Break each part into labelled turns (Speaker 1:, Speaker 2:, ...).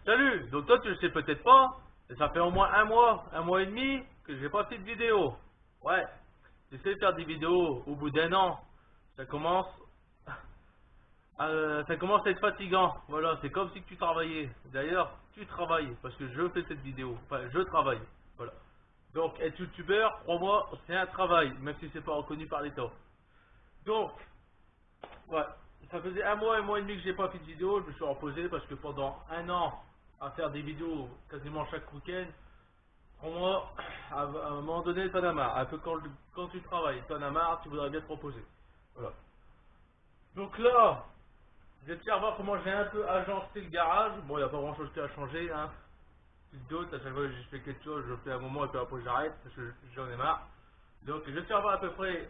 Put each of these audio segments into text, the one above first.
Speaker 1: Salut! Donc toi tu le sais peut-être pas, mais ça fait au moins un mois et demi que j'ai pas fait de vidéo. Ouais, j'essaie de faire des vidéos au bout d'un an. Ça commence, ça commence à être fatigant. Voilà, c'est comme si tu travaillais. D'ailleurs, tu travailles parce que je fais cette vidéo. Enfin, je travaille. Voilà. Donc être youtubeur, crois-moi, c'est un travail, même si c'est pas reconnu par l'État. Donc, ouais, ça faisait un mois et demi que j'ai pas fait de vidéo. Je me suis reposé parce que pendant un an à faire des vidéos quasiment chaque week-end, pour moi, à un moment donné, t'en as marre. Un peu quand tu travailles, t'en as marre, tu voudrais bien te reposer. Voilà. Donc là, je vais te faire voir comment j'ai un peu agencé le garage. Bon, il n'y a pas grand chose qui a changé, hein. Petite doute, à chaque fois que je fais quelque chose, je fais un moment et puis après j'arrête parce que j'en ai marre. Donc je vais te faire voir à peu près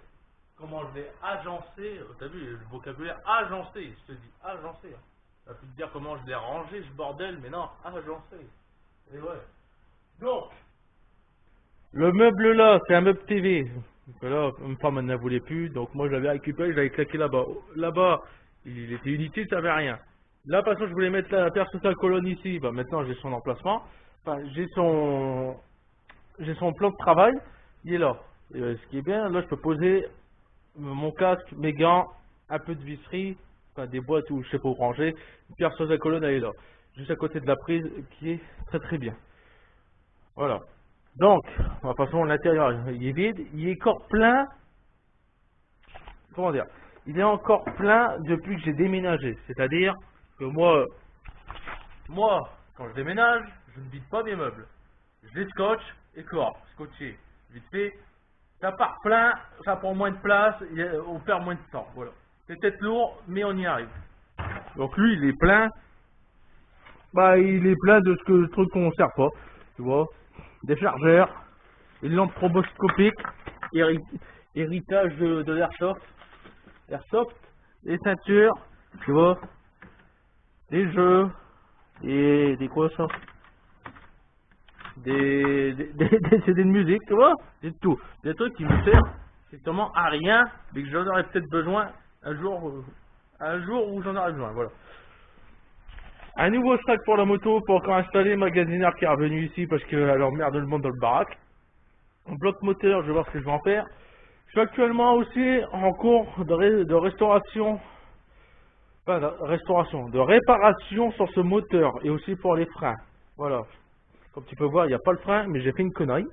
Speaker 1: comment je l'ai agencé. T'as vu le vocabulaire agencé, je te dis agencé. Hein. Ça peut te dire comment je l'ai rangé, ce bordel, mais non, agencé. Et ouais. Donc, le meuble là, c'est un meuble TV. Donc là, une femme elle n'en voulait plus, donc moi je l'avais récupéré, je l'avais claqué là-bas. Là-bas, il était inutile, ça avait rien. Là, par contre, je voulais mettre la perce sous sa colonne ici. Bah, maintenant, j'ai son emplacement. Enfin, j'ai son plan de travail. Il est là. Et, ce qui est bien, là, je peux poser mon casque, mes gants, un peu de visserie, enfin des boîtes où je sais pas où ranger. Une perce sous sa colonne, elle est là. Juste à côté de la prise, qui est très très bien. Voilà. Donc, de toute façon, l'intérieur, il est vide. Il est encore plein. Comment dire? Il est encore plein depuis que j'ai déménagé. C'est-à-dire que moi, quand je déménage, je ne vide pas mes meubles. Je les scotche et quoi? Scotché. Vite fait. Ça part plein, ça prend moins de place, on perd moins de temps. Voilà. C'est peut-être lourd, mais on y arrive. Donc lui, il est plein. Bah, il est plein de ce que le truc qu'on ne sert pas. Tu vois? Des chargeurs, une lampe stroboscopique, héritage de l'airsoft, des ceintures, tu vois, des jeux, et des quoi ça? Des CD de musique, tu vois, c'est tout. Des trucs qui me servent strictement à rien, mais que j'en aurais peut-être besoin un jour où j'en aurai besoin, voilà. Un nouveau sac pour la moto, pour encore installer, magasinaire qui est revenu ici parce qu'elle emmerde le monde dans le baraque. Un bloc moteur, je vais voir ce que je vais en faire. Je suis actuellement aussi en cours de restauration, enfin de réparation sur ce moteur et aussi pour les freins. Voilà. Comme tu peux voir, il n'y a pas le frein, mais j'ai fait une connerie.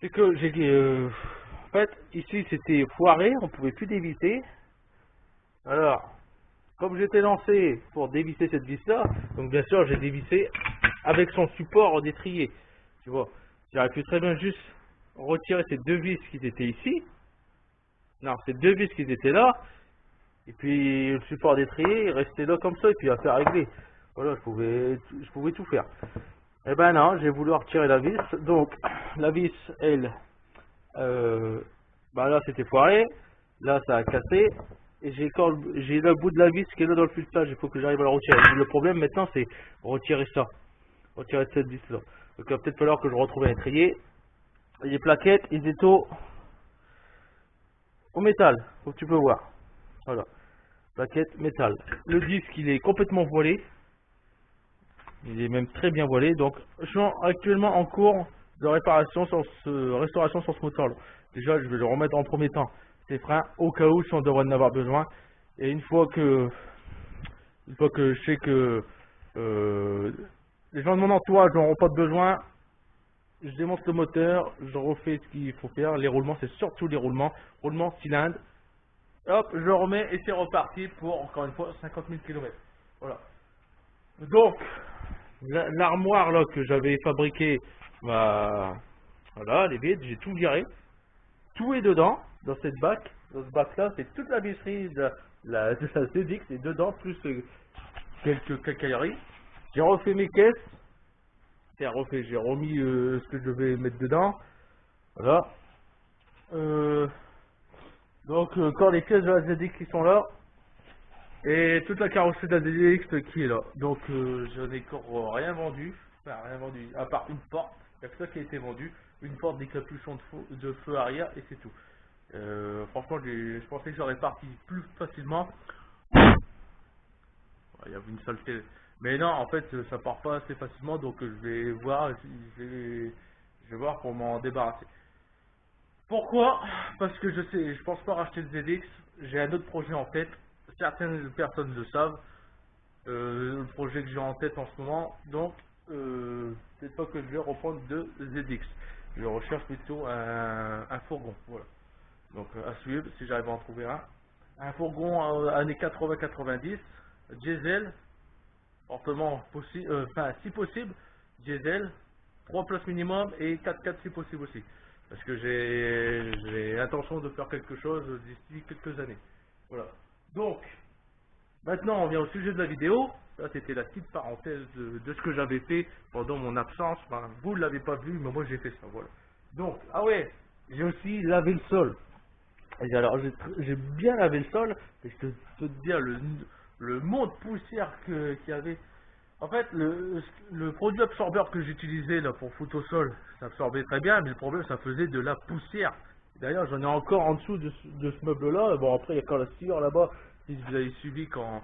Speaker 1: C'est que en fait, ici c'était foiré, on pouvait plus dévisser. Alors, comme j'étais lancé pour dévisser cette vis-là, donc bien sûr j'ai dévissé avec son support d'étrier. Tu vois, j'aurais pu très bien juste retirer ces deux vis qui étaient ici. Non, ces deux vis qui étaient là. Et puis le support d'étrier, il restait là comme ça, et puis à faire régler. Voilà, je pouvais tout faire. Eh ben non, j'ai voulu retirer la vis. Donc, la vis, elle, bah là c'était foiré. Là ça a cassé. Et j'ai le bout de la vis qui est là dans le fuselage. Il faut que j'arrive à la retirer. Le problème maintenant c'est retirer ça. Retirer cette vis là. Donc il va peut-être falloir que je retrouve un étrier. Et les plaquettes, ils étaient au métal. Faut que tu peux voir. Voilà. Plaquette métal. Le disque il est complètement voilé. Il est même très bien voilé. Donc je suis actuellement en cours de restauration sur ce moteur là. Déjà je vais le remettre en premier temps ces freins au cas où si on devrait en avoir besoin. Et une fois que je sais que les gens de mon entourage n'auront pas de besoin, je démonte le moteur, je refais ce qu'il faut faire. Les roulements, c'est surtout les roulements cylindre. Hop, je remets et c'est reparti pour encore une fois 50 000 km. Voilà. Donc, l'armoire là que j'avais fabriquée, bah, voilà, elle est vide, j'ai tout viré. Tout est dedans, dans cette bac. Dans ce bac là, c'est toute la visserie de la CDX, c'est dedans, plus quelques cacailleries. J'ai refait mes caisses. J'ai remis ce que je vais mettre dedans. Voilà. Donc, encore les pièces de la ZX qui sont là. Et toute la carrosserie de la ZX qui est là. Donc, je n'ai encore rien vendu. Enfin, rien vendu. À part une porte. Il n'y a que ça qui a été vendu. Une porte des capuchons de feu arrière et c'est tout. Franchement, je pensais que j'aurais parti plus facilement. Il y avait une saleté. Mais non, en fait, ça part pas assez facilement, donc je vais voir, je vais voir pour m'en débarrasser. Pourquoi? Parce que je pense pas racheter le ZX. J'ai un autre projet en tête. Certaines personnes le savent. Le projet que j'ai en tête en ce moment. Donc, peut-être pas que je vais reprendre de ZX. Je recherche plutôt un fourgon. Voilà. Donc, à suivre si j'arrive à en trouver un. Un fourgon années 80-90, diesel, fortement possible, enfin, si possible, diesel, 3 places minimum et 4x4 si possible aussi. Parce que j'ai l'intention de faire quelque chose d'ici quelques années. Voilà. Donc, maintenant, on vient au sujet de la vidéo. Ça, c'était la petite parenthèse de ce que j'avais fait pendant mon absence. Enfin, vous ne l'avez pas vu, mais moi, j'ai fait ça. Voilà. Donc, ah ouais, j'ai aussi lavé le sol. Et alors, j'ai bien lavé le sol. Et je peux te dire le mont de poussière qu'il y avait. En fait, le produit absorbeur que j'utilisais là pour foutre au sol, ça absorbait très bien, mais le problème, ça faisait de la poussière. D'ailleurs, j'en ai encore en dessous de ce meuble-là. Bon, après, il y a quand la sciure là-bas. Si vous avez suivi quand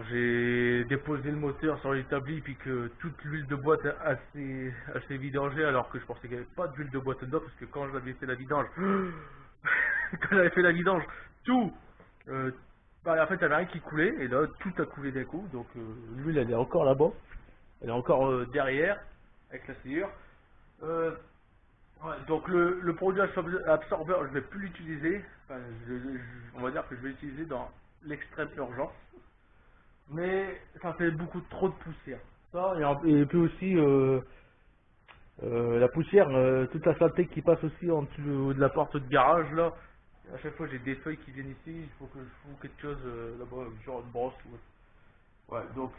Speaker 1: j'ai déposé le moteur sur l'établi, puis que toute l'huile de boîte assez vidangée, alors que je pensais qu'il n'y avait pas d'huile de boîte dedans, parce que quand j'avais fait la vidange, quand j'avais fait la vidange, tout, bah, en fait, il n'y avait rien qui coulait, et là, tout a coulé d'un coup, donc l'huile, elle est encore là-bas, elle est encore derrière, avec la sciure. Ouais, donc le produit absorbeur, je ne vais plus l'utiliser, enfin, on va dire que je vais l'utiliser dans l'extrême urgence, mais ça fait beaucoup trop de poussière. Ça, et puis aussi la poussière, toute la saleté qui passe aussi en dessous de la porte de garage là. À chaque fois j'ai des feuilles qui viennent ici, il faut que je fous quelque chose là-bas, genre une brosse. Ouais, donc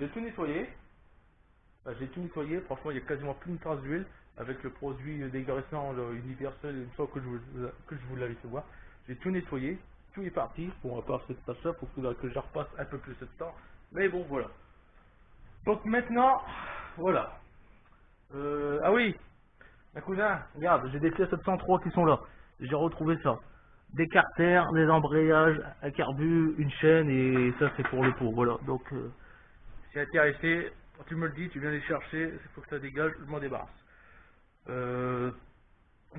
Speaker 1: j'ai tout nettoyé. Enfin, j'ai tout nettoyé, franchement il n'y a quasiment plus une trace d'huile avec le produit dégraissant universel une fois que je vous l'avais fait voir. J'ai tout nettoyé, tout est parti. Bon, à part cette tâche-là, il faut que je repasse un peu plus de temps. Mais bon, voilà. Donc maintenant, voilà. Ah oui, un cousin, regarde, j'ai des pièces 703 qui sont là. J'ai retrouvé ça. Des carters, des embrayages, un carbu, une chaîne et ça c'est pour le pot. Voilà. Donc, si intéressé, quand tu me le dis, tu viens les chercher, il faut que ça dégage, je m'en débarrasse.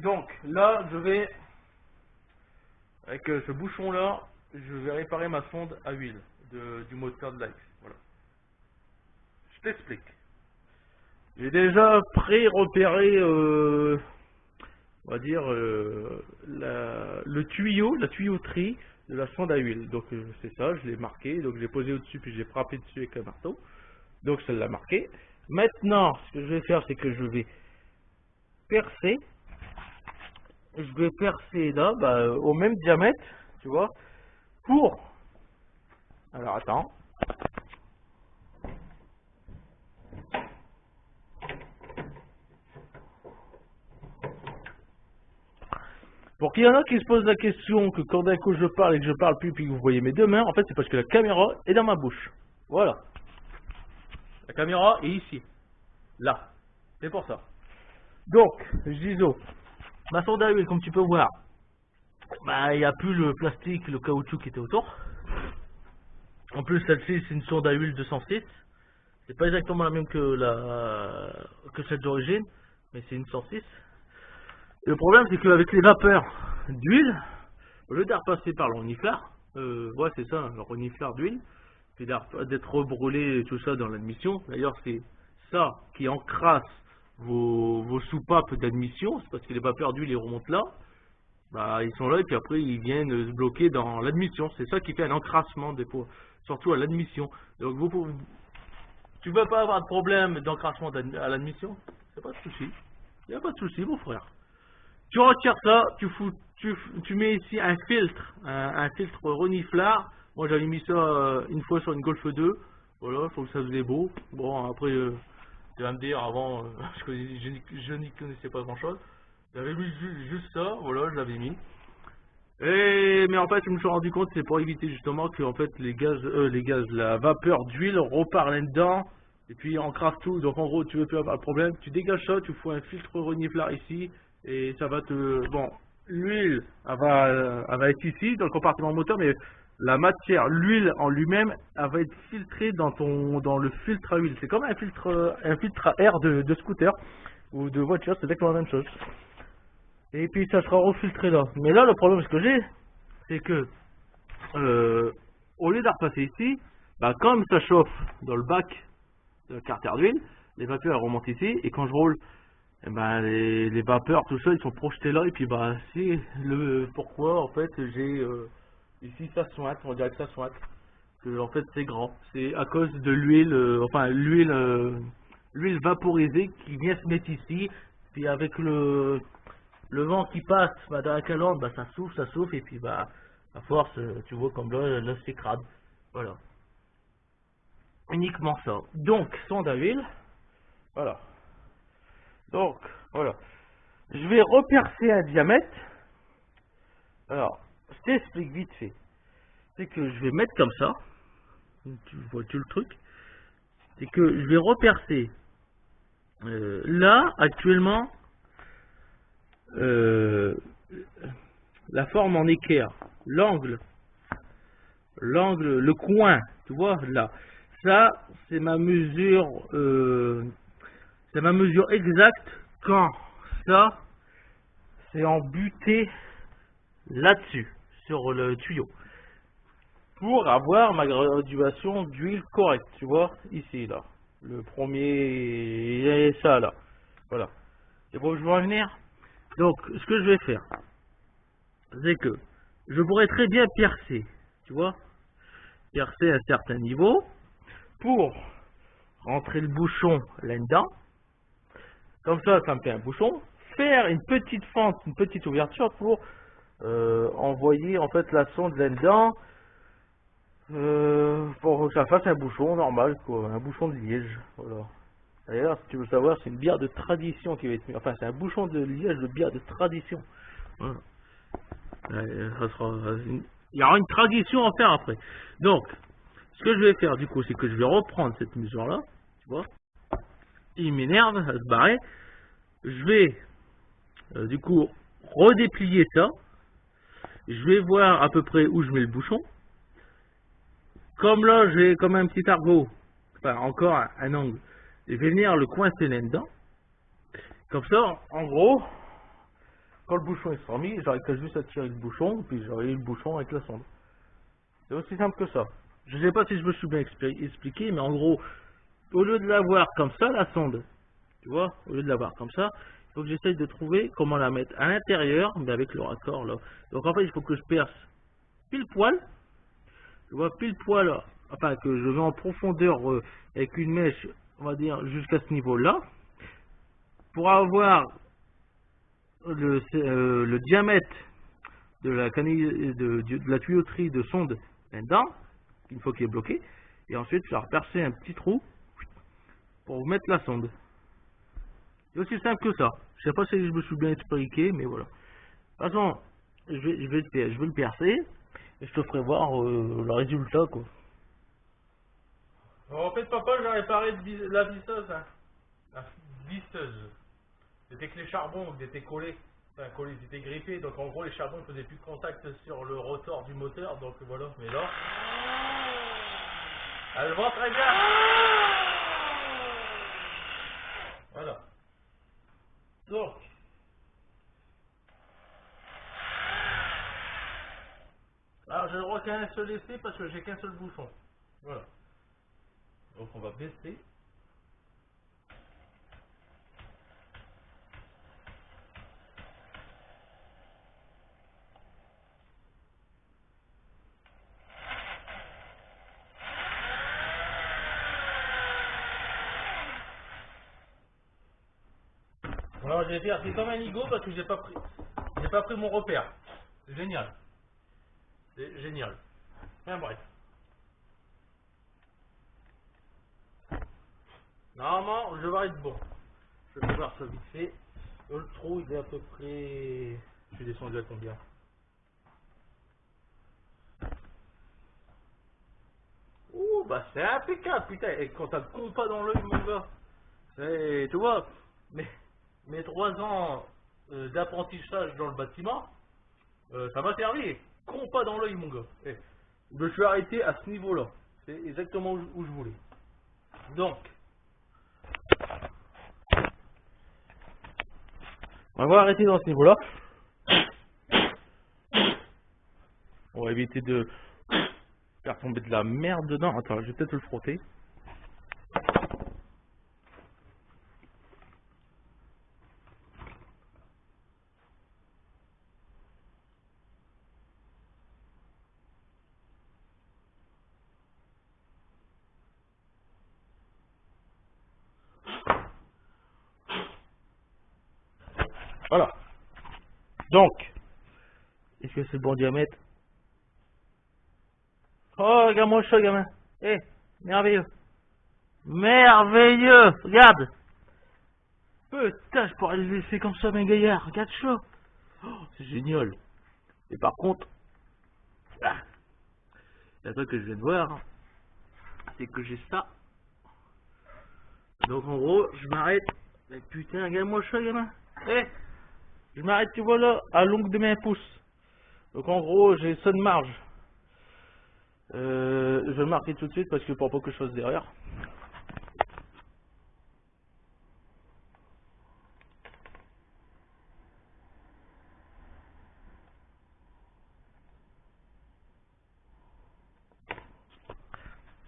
Speaker 1: Donc là, je vais, avec ce bouchon là, je vais réparer ma sonde à huile du moteur de l'Aix. Voilà. Je t'explique. J'ai déjà pré-repéré, on va dire, le tuyau, la tuyauterie de la sonde à huile. Donc c'est ça, je l'ai marqué, donc je l'ai posé au-dessus, puis j'ai frappé dessus avec un marteau. Donc ça l'a marqué. Maintenant, ce que je vais faire, c'est que je vais percer. Je vais percer là, bah, au même diamètre, tu vois, pour... Alors attends. Pour qu'il y en a qui se posent la question que quand d'un coup je parle et que je parle plus puis que vous voyez mes deux mains, en fait c'est parce que la caméra est dans ma bouche. Voilà. La caméra est ici. Là. C'est pour ça. Donc, je dis ma sonde à huile, comme tu peux voir, bah, il n'y a plus le plastique, le caoutchouc qui était autour. En plus, celle-ci, c'est une sonde à huile 206. C'est pas exactement la même que celle d'origine, mais c'est une 106. Et le problème, c'est qu'avec les vapeurs d'huile, au lieu de repasser par le reniflard, ouais, c'est ça, le reniflard d'huile, puis d'être rebrûlé et tout ça dans l'admission. D'ailleurs, c'est ça qui encrasse vos soupapes d'admission, c'est parce que les vapeurs d'huile, ils remontent là. Bah, ils sont là et puis après ils viennent se bloquer dans l'admission. C'est ça qui fait un encrassement des pots, surtout à l'admission. Donc tu veux pas avoir de problème d'encrassement à l'admission, c'est pas de souci. Il n'y a pas de souci, mon frère. Tu retires ça, tu mets ici un filtre, un filtre reniflard. Moi j'avais mis ça une fois sur une Golf 2. Voilà, il faut que ça faisait beau. Bon après, tu vas me dire avant, je n'y connaissais pas grand chose. J'avais mis juste ça, voilà, je l'avais mis. Mais en fait, je me suis rendu compte, c'est pour éviter justement que en fait la vapeur d'huile repart là-dedans et puis encrase tout. Donc en gros, tu veux plus avoir le problème, tu dégages ça, tu fous un filtre reniflard ici et ça va te, bon, l'huile, elle va être ici dans le compartiment moteur, mais
Speaker 2: la matière, l'huile en lui-même, elle va être filtrée dans le filtre à huile. C'est comme un filtre à air de scooter ou de voiture, c'est exactement la même chose. Et puis ça sera refiltré là. Mais là, le problème que j'ai, c'est que au lieu de repasser ici, bah, comme ça chauffe dans le bac de la carter d'huile, les vapeurs elles remontent ici, et quand je roule, eh ben, les vapeurs, tout ça, ils sont projetés là, et puis bah, c'est pourquoi en fait j'ai ici ça sointe, on dirait que ça sointe, que en fait c'est grand, c'est à cause de l'huile, enfin l'huile vaporisée qui vient se mettre ici, puis avec le vent qui passe bah, dans la calandre, bah, ça souffle, et puis bah, à force, tu vois comme là c'est crade, voilà. Uniquement ça. Donc, sonde à huile, voilà. Donc, voilà. Je vais repercer un diamètre. Alors, je t'explique vite fait. C'est que je vais mettre comme ça. Tu vois tout le truc. C'est que je vais repercer. Là, actuellement, la forme en équerre, le coin, tu vois, là. Ça, c'est ma mesure, exacte quand ça, c'est embuté là-dessus, sur le tuyau. Pour avoir ma graduation d'huile correcte, tu vois, ici, là. Le premier, et ça, là. Voilà. C'est bon, je vais revenir. Donc, ce que je vais faire, c'est que je pourrais très bien percer, tu vois, percer à un certain niveau, pour rentrer le bouchon là-dedans. Comme ça me fait un bouchon. Faire une petite fente, une petite ouverture pour envoyer en fait la sonde là-dedans pour que ça fasse un bouchon normal, quoi, un bouchon de liège. Voilà. D'ailleurs, si tu veux savoir, c'est une bière de tradition qui va être mise. Enfin, c'est un bouchon de liège de bière de tradition. Voilà. Il y aura une tradition à faire après. Donc, ce que je vais faire du coup, c'est que je vais reprendre cette mesure-là, tu vois. Il m'énerve à se barrer. Je vais du coup redéplier ça. Je vais voir à peu près où je mets le bouchon. Comme là, j'ai comme un petit argot, enfin encore un angle. Je vais venir le coincer là-dedans. Comme ça, en gros, quand le bouchon est mis, j'aurais qu'à juste à tirer le bouchon, puis j'aurai eu le bouchon avec la sonde. C'est aussi simple que ça. Je ne sais pas si je me suis bien expliqué, mais en gros, au lieu de l'avoir comme ça, la sonde, tu vois, au lieu de l'avoir comme ça, il faut que j'essaye de trouver comment la mettre à l'intérieur, mais avec le raccord là. Donc en fait, il faut que je perce pile poil, tu vois, pile poil, enfin que je vais en profondeur avec une mèche, on va dire, jusqu'à ce niveau-là, pour avoir le diamètre de la canille, de la tuyauterie de sonde là-dedans, une fois qu'il est bloqué, et ensuite je vais repercer un petit trou pour mettre la sonde. C'est aussi simple que ça. Je sais pas si je me suis bien expliqué, mais voilà. De toute façon, je vais le percer et je te ferai voir le résultat, quoi.
Speaker 1: Bon, en fait, papa, j'ai réparé la visseuse, hein. La visseuse. C'était que les charbons qui étaient collés. Enfin, collés, ils étaient grippés. Donc, en gros, les charbons ne faisaient plus de contact sur le rotor du moteur. Donc, voilà. Mais là, elle va très bien. Voilà. Donc, alors je n'aurai qu'un seul essai parce que j'ai qu'un seul bouchon. Voilà. Donc on va baisser. Alors je vais faire, c'est comme un Igo parce que j'ai pas pris mon repère. C'est génial. C'est génial. Enfin bref. Normalement, je vais être bon. Je vais voir ça vite fait. Le trou, il est à peu près... Je suis descendu à combien? Ouh, bah c'est impeccable, putain. Et quand ça te compte pas dans l'œil, mon gars. Tu vois, mes 3 ans d'apprentissage dans le bâtiment, ça m'a servi. Compte pas dans l'œil, mon gars. je vais arrêter à ce niveau-là. C'est exactement où je voulais. Donc,
Speaker 2: on va arrêter dans ce niveau-là. On va éviter de faire tomber de la merde dedans. Attends, je vais peut-être le frotter. Voilà. Donc, est-ce que c'est le bon diamètre? Oh, regarde-moi ça, gamin. Eh, merveilleux. Merveilleux. Regarde. Putain, je pourrais le laisser comme ça, mes gaillards. Regarde ça. Oh, c'est génial. Et par contre, la truc que je viens de voir, c'est que j'ai ça. Donc en gros, je m'arrête. Mais putain, regarde-moi ça, gamin. Eh, je m'arrête, tu vois là, à l'ongle de mes pouces. Donc en gros, j'ai ça de marge. Je vais le marquer tout de suite parce que pour pas que je fasse derrière.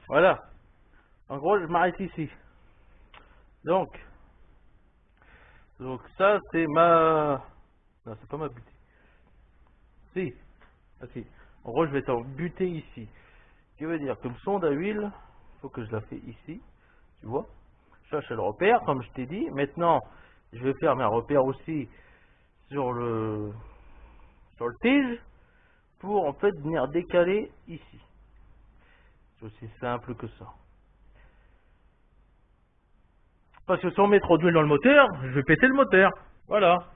Speaker 2: Voilà. En gros, je m'arrête ici. Donc ça c'est ma... Non, c'est pas ma butée. Si. Ah, si. En gros, je vais t'en buter ici. Ce qui veut dire que me sonde à huile, il faut que je la fais ici. Tu vois? Ça, c'est le repère, comme je t'ai dit. Maintenant, je vais faire mes repères aussi sur le tige pour en fait venir décaler ici. C'est aussi simple que ça. Parce que sans mettre trop d'huile dans le moteur, je vais péter le moteur. Voilà.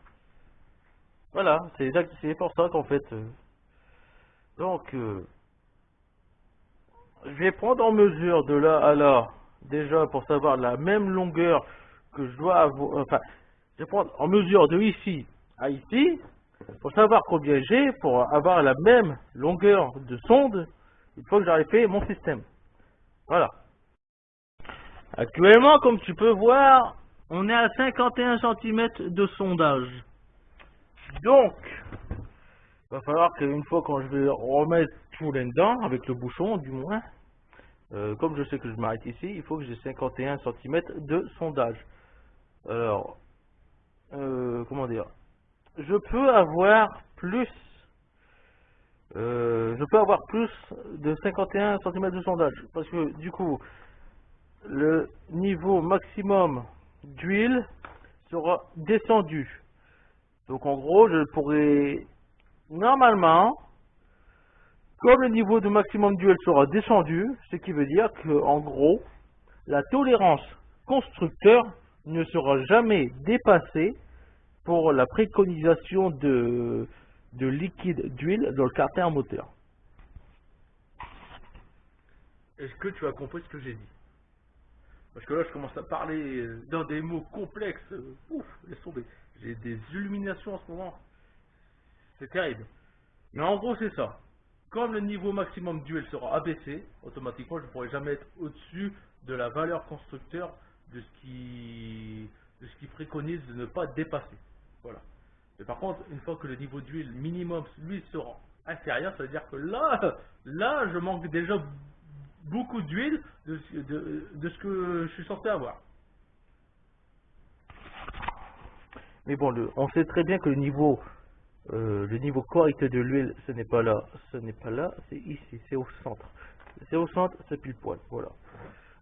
Speaker 2: Voilà, c'est pour ça qu'en fait... Donc, je vais prendre en mesure de là à là, déjà pour savoir la même longueur que je dois avoir... Enfin, je vais prendre en mesure de ici à ici, pour savoir combien j'ai, pour avoir la même longueur de sonde, une fois que j'aurai fait mon système. Voilà. Actuellement, comme tu peux voir, on est à 51 cm de sondage. Donc, il va falloir qu'une fois quand je vais remettre tout là-dedans, avec le bouchon du moins, comme je sais que je m'arrête ici, il faut que j'ai 51 cm de sondage. Alors, comment dire, je peux avoir plus de 51 cm de sondage, parce que du coup, le niveau maximum d'huile sera descendu. Donc en gros, je pourrais normalement, comme le niveau de maximum d'huile sera descendu, ce qui veut dire que en gros, la tolérance constructeur ne sera jamais dépassée pour la préconisation de liquide d'huile dans le carter moteur.
Speaker 1: est-ce que tu as compris ce que j'ai dit? Parce que là, je commence à parler dans des mots complexes. Ouf, laisse tomber. J'ai des illuminations en ce moment. C'est terrible. Mais en gros, c'est ça. Comme le niveau maximum d'huile sera abaissé, automatiquement, je ne pourrai jamais être au-dessus de la valeur constructeur de ce qui préconise de ne pas dépasser. Voilà. Mais par contre, une fois que le niveau d'huile minimum, lui, sera inférieur, ça veut dire que là, je manque déjà beaucoup d'huile de ce que je suis censé avoir.
Speaker 2: Mais bon, on sait très bien que le niveau correct de l'huile, ce n'est pas là, c'est ici, c'est au centre. C'est au centre, c'est pile poil, voilà.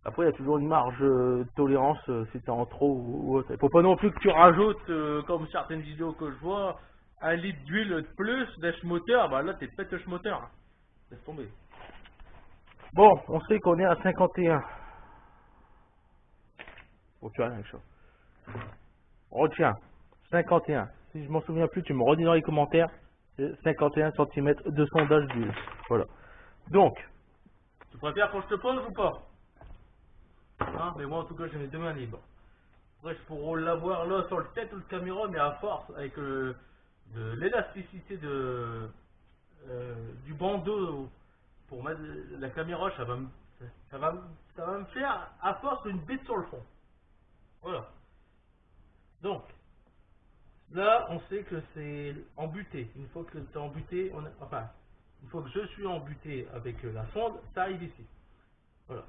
Speaker 2: Après, il y a toujours une marge de tolérance si tu es en trop ou autre. Il faut pas non plus que tu rajoutes, comme certaines vidéos que je vois, 1 litre d'huile de plus d'esch-moteur, bah là, t'es pète moteur. Laisse tomber. Bon, on sait qu'on est à 51. Retiens quelque chose. Retiens, 51. Si je m'en souviens plus, tu me redis dans les commentaires. C'est 51 cm de sondage d'huile. Voilà. Donc,
Speaker 1: tu préfères qu'on je te pose ou pas? Hein, mais moi en tout cas j'ai mes deux mains libres. Après je pourrais l'avoir là sur le tête ou le caméra, mais à force avec de l'élasticité du bandeau pour mettre la caméra, ça va, ça va me faire à force une bite sur le fond. Voilà. Donc, là, on sait que c'est embuté. Une fois que c'est embuté, enfin, une fois que je suis embuté avec la sonde, ça arrive ici. Voilà.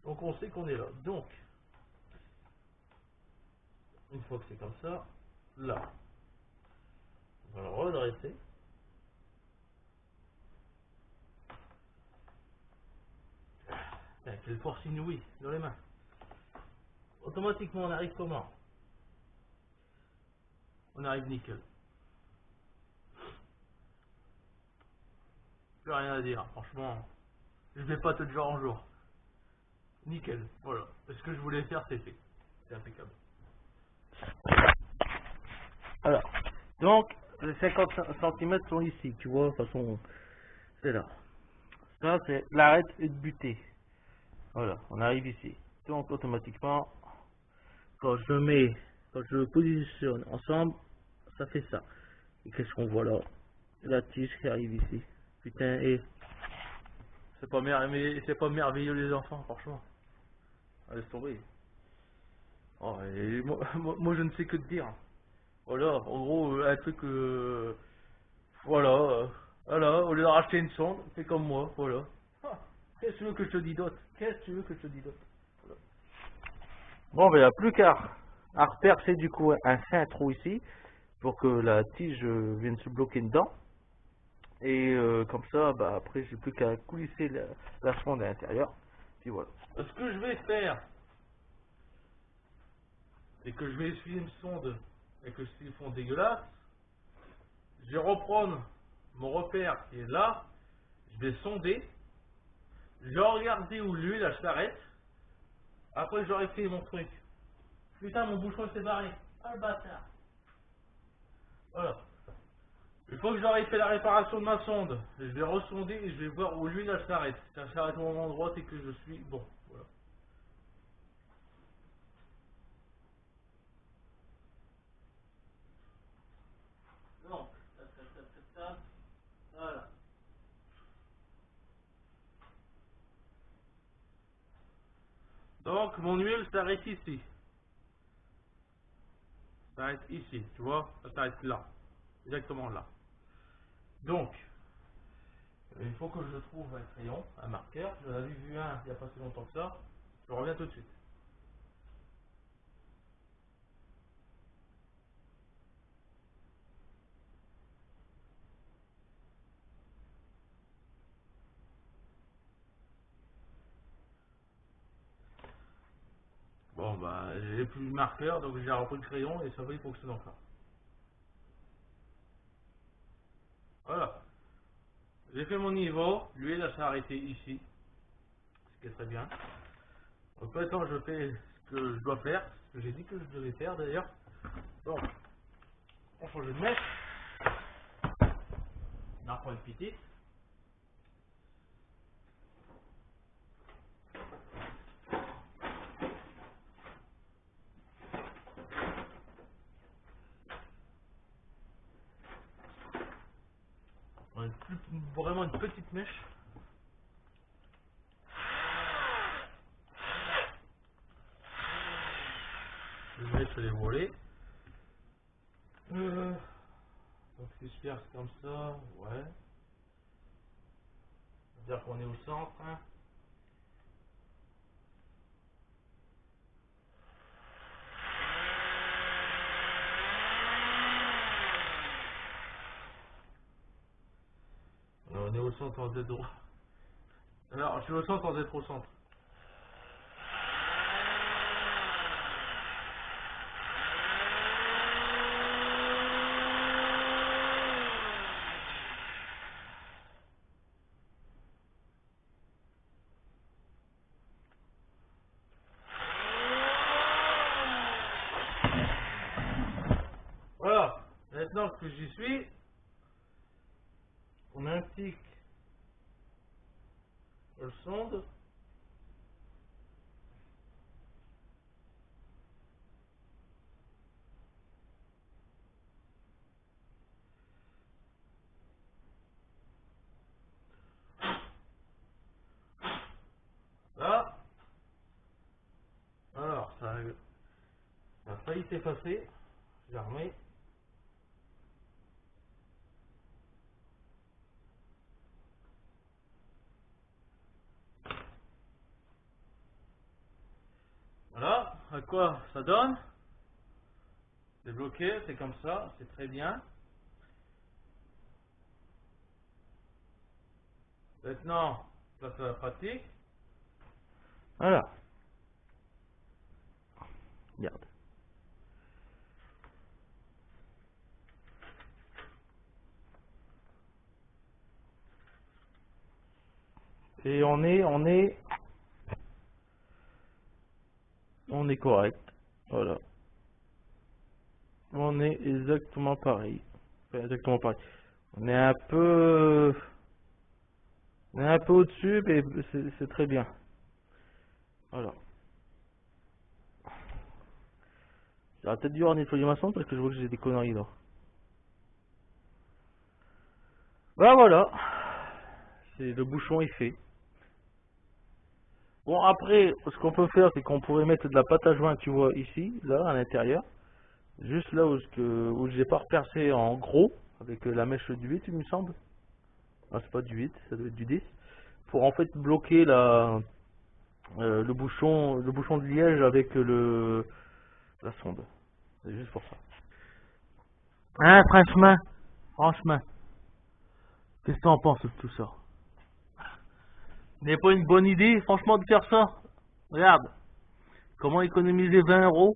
Speaker 1: Donc, on sait qu'on est là. Donc, une fois que c'est comme ça, là, on va le redresser. Quelle force inouïe dans les mains. Automatiquement, on arrive comment? On arrive nickel. Plus rien à dire, franchement. Je vais pas te dire en jour. Nickel, voilà. Ce que je voulais faire, c'est fait. C'est impeccable. Alors, donc, les 50 cm sont ici, tu vois, de toute façon, c'est là. Ça, c'est l'arête et de butée. Voilà, on arrive ici. Donc, automatiquement, quand je positionne ensemble, ça fait ça. Et qu'est-ce qu'on voit là? La tige qui arrive ici. Putain, et c'est pas merveilleux les enfants, franchement. Allez, laisse tomber. Oh, et moi, je ne sais que te dire. Voilà, en gros, un truc, voilà, voilà, au lieu de racheter une sonde, c'est comme moi, voilà. Ah, qu'est-ce que tu veux que je te dise d'autre? Qu'est-ce que tu veux que je te dise d'autre? Voilà. Bon, ben, il n'y a plus qu'à repercer du coup un trou ici, pour que la tige vienne se bloquer dedans. Et comme ça, bah, après, j'ai plus qu'à coulisser la sonde à l'intérieur. Puis voilà. Ce que je vais faire, c'est que je vais essuyer une sonde avec le siphon dégueulasse. Je vais reprendre mon repère qui est là. Je vais sonder. Je vais regarder où l'huile elle s'arrête. Après, j'aurai fait mon truc. Putain, mon bouchon s'est barré. Ah le bâtard. Voilà. Une fois que j'aurai fait la réparation de ma sonde, je vais ressonder et je vais voir où l'huile elle s'arrête. Si elle s'arrête au même endroit, c'est que je suis bon. Voilà. Donc, voilà. Donc, mon huile s'arrête ici. S'arrête ici, tu vois. Ça s'arrête là. Exactement là. Donc, il faut que je trouve un crayon, un marqueur. J'en avais vu un il n'y a pas si longtemps que ça. Je reviens tout de suite. Bon, bah, j'ai plus de marqueur, donc j'ai repris le crayon et ça va, il fonctionne encore. Voilà. J'ai fait mon niveau. L'huile, elle s'est arrêtée ici. Ce qui est très bien. Donc maintenant, je fais ce que je dois faire. Ce que j'ai dit que je devais faire d'ailleurs. Donc, on change de mèche. On en reprend une petite. Vraiment une petite mèche. Je vais se les voler. Donc j'espère que c'est comme ça. Ouais. C'est-à-dire qu'on est au centre. Hein. Alors, on est au centre sans être droit. Alors, je suis au centre sans être au centre. Voilà. Maintenant que j'y suis, on indique le sonde.
Speaker 2: Alors, ça a failli s'effacer. Je la remets. Voilà, à quoi ça donne? C'est bloqué, c'est comme ça, c'est très bien. Maintenant, place à la pratique. Voilà. Regarde. Et on est correct. Voilà. On est exactement pareil. Enfin, exactement pareil. On est un peu au-dessus, mais c'est très bien. Voilà. J'aurais peut-être dû nettoyer ma sonde parce que je vois que j'ai des conneries là. Voilà. C'est le bouchon est fait. Bon, après, ce qu'on peut faire, c'est qu'on pourrait mettre de la pâte à joint, tu vois, ici, là, à l'intérieur. Juste là où j'ai pas repercé en gros, avec la mèche du 8, il me semble. Ah, c'est pas du 8, ça doit être du 10. Pour en fait bloquer le bouchon de liège avec la sonde. C'est juste pour ça. Hein, franchement, qu'est-ce que t'en penses de tout ça? N'est pas une bonne idée, franchement, de faire ça? Regarde, comment économiser 20 €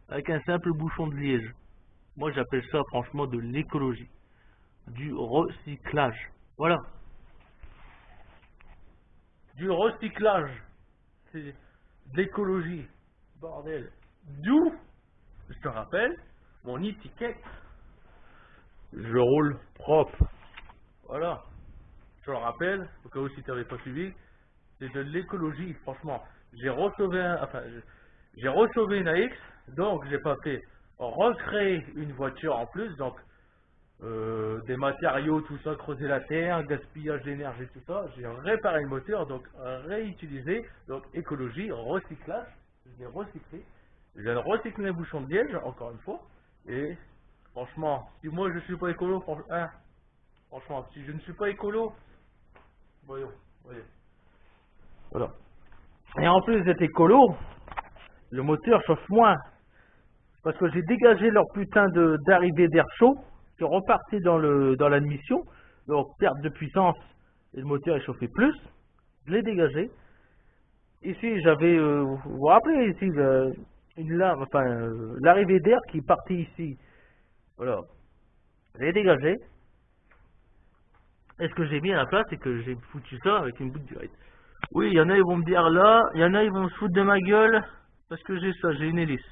Speaker 2: avec un simple bouchon de liège. Moi, j'appelle ça, franchement, de l'écologie. Du recyclage. Voilà. Du recyclage. C'est de l'écologie. Bordel. D'où, je te rappelle, mon étiquette. Je roule propre. Voilà. Je le rappelle, au cas où si tu n'avais pas suivi, c'est de l'écologie, franchement. J'ai rechauffé une AX, donc j'ai pas fait recréer une voiture en plus, donc des matériaux, tout ça, creuser la terre, gaspillage d'énergie, tout ça. J'ai réparé le moteur, donc réutilisé, donc écologie, recyclage. Je l'ai recyclé. Je viens de recycler les bouchons de liège, encore une fois. Et franchement, si moi je suis pas écolo, franchement, si je ne suis pas écolo, voyons. Voilà. Et en plus d'être écolo, le moteur chauffe moins. Parce que j'ai dégagé leur putain d'arrivée d'air chaud, qui est reparti dans l'admission, donc perte de puissance, et le moteur est chauffé plus. Je l'ai dégagé. Ici, j'avais, vous vous rappelez ici, l'arrivée d'air qui est partie ici. Voilà. Je l'ai dégagé. Et ce que j'ai mis à la place, c'est que j'ai foutu ça avec une boute directe. Oui, il y en a, ils vont me dire là, il y en a, ils vont se foutre de ma gueule, parce que j'ai ça, j'ai une hélice.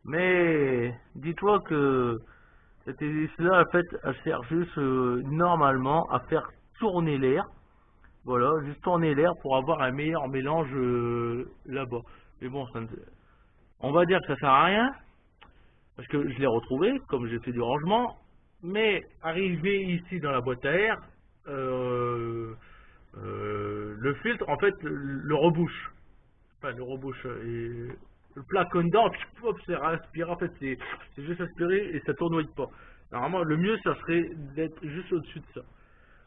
Speaker 2: Mais, dis-toi que cette hélice-là, en fait, elle sert juste, normalement, à faire tourner l'air. Voilà, juste tourner l'air pour avoir un meilleur mélange là-bas. Mais bon, on va dire que ça sert à rien, parce que je l'ai retrouvé, comme j'ai fait du rangement. Mais, arrivé ici dans la boîte à air, le filtre, en fait, le rebouche. Enfin, le rebouche. Et le placon dedans, hop, c'est aspiré. En fait, c'est juste aspiré et ça tournoie pas. Normalement, le mieux, ça serait d'être juste au-dessus de ça.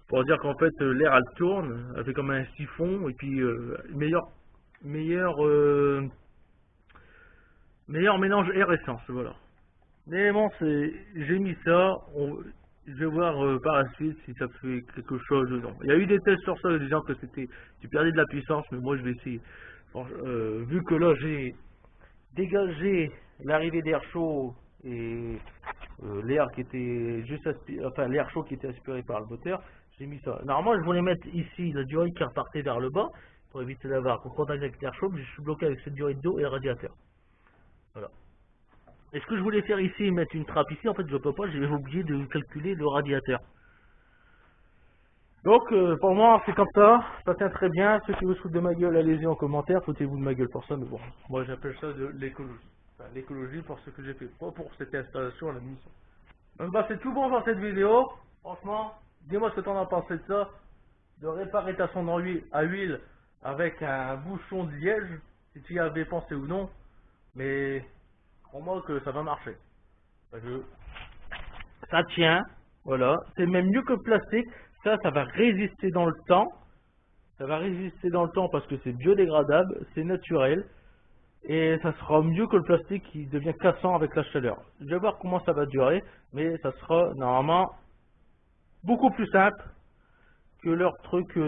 Speaker 2: Pour dire qu'en fait, l'air, elle tourne, elle fait comme un siphon, et puis meilleur mélange air-essence, voilà. Mais bon, j'ai mis ça. Je vais voir par la suite si ça fait quelque chose ou non. Il y a eu des tests sur ça disant que tu perdais de la puissance, mais moi je vais essayer. Vu que là j'ai dégagé l'arrivée d'air chaud et l'air qui était juste l'air chaud qui était aspiré par le moteur, j'ai mis ça. Normalement je voulais mettre ici la durée qui repartait vers le bas pour éviter d'avoir contact avec l'air chaud, mais je suis bloqué avec cette durée d'eau et le radiateur. Voilà. Et ce que je voulais faire ici, mettre une trappe ici, en fait je peux pas, j'ai oublié de calculer le radiateur. Donc pour moi c'est comme ça tient très bien. Ceux qui vous foutent de ma gueule, allez-y en commentaire, foutez-vous de ma gueule pour ça, mais bon, moi j'appelle ça de l'écologie. Enfin, l'écologie pour ce que j'ai fait, pas pour cette installation à la mission. Donc bah c'est tout bon dans cette vidéo, franchement, dis-moi ce que t'en as pensé de ça, de réparer ta sonde à huile avec un bouchon de liège. si tu y avais pensé ou non, mais crois-moi que ça va marcher. Parce que ça tient, voilà, c'est même mieux que le plastique, ça va résister dans le temps, ça va résister dans le temps parce que c'est biodégradable, c'est naturel, et ça sera mieux que le plastique qui devient cassant avec la chaleur. Je vais voir comment ça va durer, mais ça sera normalement beaucoup plus simple que leur truc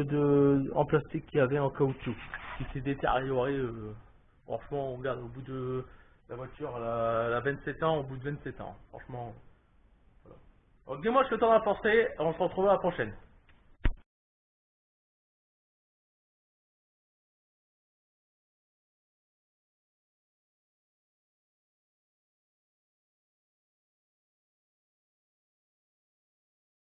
Speaker 2: en plastique qu'il y avait en caoutchouc, qui s'est détérioré. Franchement, on regarde au bout de la voiture, elle a 27 ans, au bout de 27 ans, franchement. Voilà. Donc dis-moi ce que t'en as pensé, on se retrouve à la prochaine.